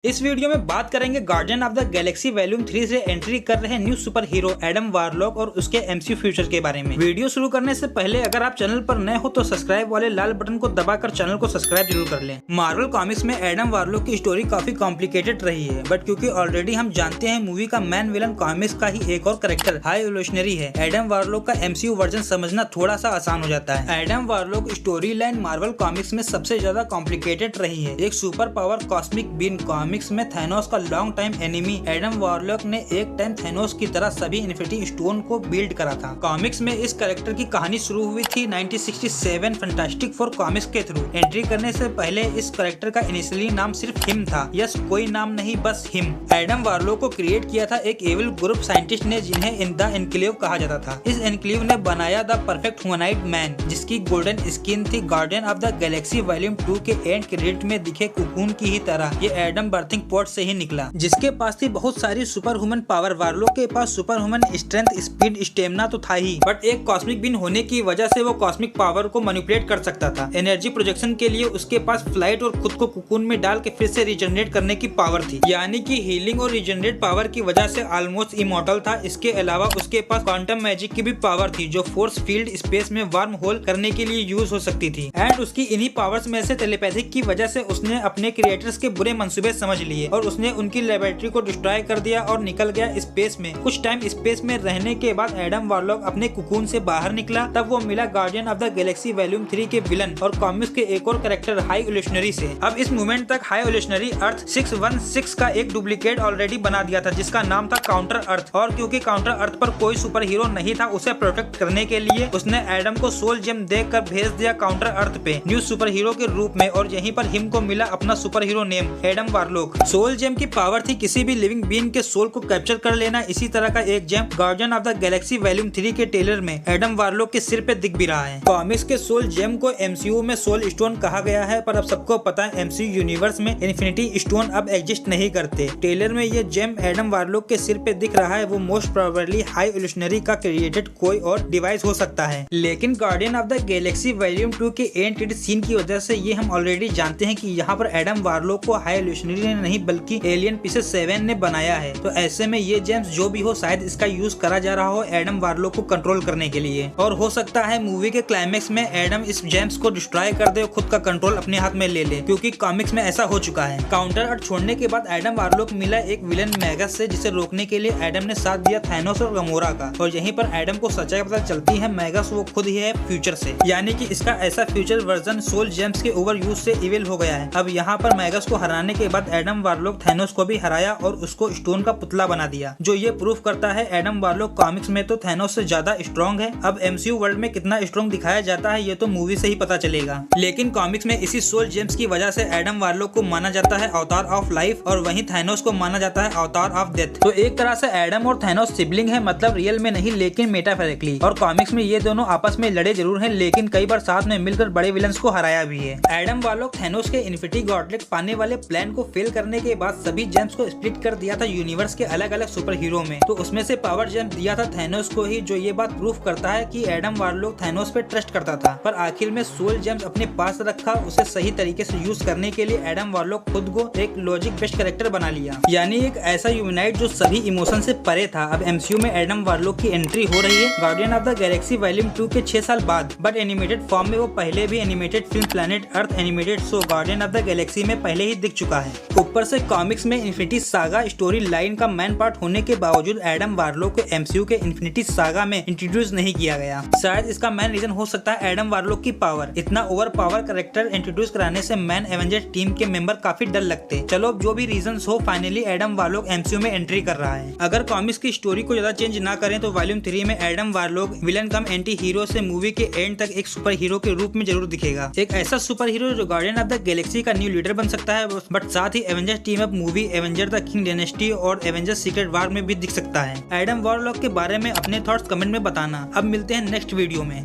इस वीडियो में बात करेंगे guardian of the galaxy volume 3 से एंट्री कर रहे न्यू सुपर हीरो एडम वारलॉक और उसके एमसीयू फ्यूचर के बारे में। वीडियो शुरू करने से पहले अगर आप चैनल पर नए हो तो सब्सक्राइब वाले लाल बटन को दबाकर चैनल को सब्सक्राइब जरूर कर लें। मार्वल कॉमिक्स में एडम वारलॉक की स्टोरी काफी कॉम्प्लिकेटेड रही है, बट क्योंकि ऑलरेडी हम जानते हैं मूवी का मेन विलन कॉमिक्स का ही एक और कैरेक्टर हाई एवोल्यूशनरी है, एडम वारलॉक का एमसीयू वर्जन समझना थोड़ा सा आसान हो जाता है। Adam Warlock story line Marvel comics में सबसे ज्यादा कॉम्प्लिकेटेड रही है। एक super power cosmic being comics में थैनोस का long time enemy Adam Warlock ने एक टाइम थैनोस की तरह सभी इन्फिनिटी स्टोन को बिल्ड करा था। कॉमिक्स में इस कैरेक्टर की कहानी शुरू हुई थी 1967 फैंटास्टिक फोर कॉमिक्स के थ्रू। एंट्री करने से पहले इस कैरेक्टर का इनिशियली नाम सिर्फ हिम था। यस, कोई नाम नहीं, बस हिम। एडम वारलॉक को क्रिएट किया था एक एविल ग्रुप साइंटिस्ट ने, जिन्हें द एनक्लेव कहा जाता था। इस एनक्लेव ने बनाया द परफेक्ट ह्यूमनॉइड मैन, जिसकी गोल्डन स्किन थी। Guardian of the galaxy volume 2 के एंड क्रेडिट में दिखे कुकून की ही तरह ये एडम बर्थिंग पॉट से ही निकला, जिसके पास थी बहुत सारी सुपर ह्यूमन पावर। वारलॉक के पास super human strength, speed, stamina तो था ही, बट एक कॉस्मिक बीन होने की वजह से वो कॉस्मिक पावर को मैनिपुलेट कर सकता था। एनर्जी प्रोजेक्शन के लिए उसके पास फ्लाइट और खुद को कुकून में डाल के फिर से रिजनरेट करने की पावर थी, यानी कि हीलिंग और रिजनरेट पावर की वजह से ऑलमोस्ट इमॉर्टल था। इसके अलावा उसके पास क्वांटम मैजिक की भी पावर थी, जो फोर्स फील्ड स्पेस में वार्म होल करने के लिए यूज हो सकती थी। एंड उसकी इन्हीं पावर्स में से टेलीपैथिक की वजह से उसने अपने क्रिएटर्स के बुरे मंसूबे समझ लिए और उसने उनकी लेबोरेटरी को डिस्ट्रॉय कर दिया और निकल गया स्पेस में। कुछ टाइम स्पेस में रहने के बाद एडम वारलॉक अपने कुकून से बाहर निकला, तब वो मिला guardian of the galaxy volume 3 के विलन और कॉमिक्स के एक और कैरेक्टर हाई एवोल्यूशनरी से। अब इस मोमेंट तक हाई एवोल्यूशनरी अर्थ 616 का एक डुप्लीकेट ऑलरेडी बना दिया था, जिसका नाम था काउंटर अर्थ। और क्योंकि काउंटर अर्थ पर कोई सुपर हीरो नहीं था, उसे प्रोटेक्ट करने के लिए उसने एडम को सोल जेम देकर भेज दिया काउंटर अर्थ पे न्यू सुपर हीरो के रूप में। और यहीं पर हिम को मिला अपना super hero name Adam Warlock. Soul gem की पावर थी किसी भी लिविंग बीइंग के सोल को कैप्चर कर लेना। इसी तरह का एक gem guardian of the galaxy volume 3 के ट्रेलर में एडम वारलॉक के सिर पे दिख भी रहा है। कॉमिक्स के सोल जेम को एमसीयू में सोल स्टोन कहा गया है, पर अब सबको पता है एमसीयू यूनिवर्स में इन्फिनिटी स्टोन अब एग्जिस्ट नहीं करते। ट्रेलर में ये जेम एडम वारलॉक के सिर पे दिख रहा है, वो मोस्ट प्रोबेबली हाई एवोल्यूशनरी का क्रिएटेड कोई और डिवाइस हो सकता है। लेकिन guardian of the galaxy volume 2 के एंड क्रेडिट सीन की वजह से ये हम ऑलरेडी जानते हैं कि यहाँ पर एडम वारलॉक को हाई एवोल्यूशनरी ने नहीं बल्कि एलियन पीसेस 7 ने बनाया है। तो ऐसे में ये जेम्स जो भी हो, शायद इसका यूज करा जा रहा हो एडम वारलॉक को कंट्रोल करने के लिए। और हो सकता है मूवी के क्लाइमेक्स में एडम इस जेम्स को डिस्ट्रॉय कर दे और खुद का कंट्रोल अपने हाथ में ले ले, क्योंकि कॉमिक्स में ऐसा हो चुका है। काउंटर अर्थ छोड़ने के बाद एडम वारलॉक मिला एक विलन मैगस से, जिसे रोकने के लिए एडम ने साथ दिया थैनोस और गमोरा का। और यहीं पर एडम को सच्चाई पता चलती है, मैगस वो खुद ही है फ्यूचर से, यानी कि इसका ऐसा फ्यूचर वर्जन सोल जेम्स के ओवर यूज से इविल हो गया है। अब यहाँ पर मैगस को हराने के बाद एडम वारलॉक थैनोस को भी हराया और उसको स्टोन का पुतला बना दिया, जो ये प्रूफ करता है एडम वारलॉक कॉमिक्स में तो थैनोस से ज्यादा स्ट्रॉन्ग है। अब एमसीयू वर्ल्ड में कितना स्ट्रॉन्ग दिखाया जाता है ये तो मूवी से ही पता चलेगा। लेकिन कॉमिक्स में इसी सोल जेम्स की वजह से एडम वारलॉक को माना जाता है अवतार ऑफ लाइफ, और वहीं थैनोस को माना जाता है अवतार ऑफ डेथ। तो एक तरह से एडम और थैनोस सिबलिंग है, मतलब रियल में नहीं लेकिन मेटाफोरिकली। और कॉमिक्स में ये दोनों आपस में लड़े जरूर हैं, लेकिन कई बार साथ में मिलकर बड़े विलन्स को हराया भी है। एडम वारलॉक थैनोस के इन्फिनिटी गॉटलेट पाने वाले प्लान को फेल करने के बाद सभी जेम्स को स्प्लिट कर दिया था यूनिवर्स के अलग अलग सुपर हीरो में। तो उसमें से पावर जेम दिया था थैनोस को ही, जो ये बात प्रूफ करता है कि एडम वारलॉक थैनोस पे ट्रस्ट करता था। पर आखिर में सोल जेम्स अपने पास रखा, उसे सही तरीके से यूज करने के लिए एडम वारलॉक खुद को एक लॉजिक बेस्ड कैरेक्टर बना लिया, यानी एक ऐसा ह्यूमनॉइड जो सभी इमोशन से परे था। अब एमसीयू में एडम वारलॉक की एंट्री हो रही है guardian of the galaxy volume 2 के 6 साल बाद, बट एनिमेटेड फॉर्म में। वो पहले भी animated film planet earth animated show guardian of the Galaxy में पहले ही दिख चुका है। ऊपर से कॉमिक्स में इन्फिनिटी सागा स्टोरी लाइन का मेन पार्ट होने के बावजूद एडम वारलॉक को एमसीयू के इन्फिनिटी सागा में इंट्रोड्यूस नहीं किया गया। शायद इसका मेन रीजन हो सकता है एडम वारलॉक की पावर। इतना ओवर पावर कैरेक्टर इंट्रोड्यूस कराने से मैन एवेंजर्स टीम के मेंबर काफी डर लगते। चलो अब जो भी रीजंस हो, फाइनली एडम वारलॉक एमसीयू में एंट्री कर रहा है। अगर कॉमिक्स की स्टोरी को ज्यादा चेंज ना करें तो वॉल्यूम 3 में एडम वारलॉक विलन कम एंटी हीरो से मूवी के एंड तक एक सुपर हीरो के रूप में जरूर दिखेगा। एक ऐसा सुपर हीरो जो गार्डियन ऑफ द गैलेक्सी का न्यू लीडर बन सकता है, बट साथ ही Avengers team up movie Avenger the king dynasty और एवेंजर्स सीक्रेट वार में भी दिख सकता है। एडम वारलॉक के बारे में अपने थॉट्स कमेंट में बताना। अब मिलते हैं नेक्स्ट वीडियो में।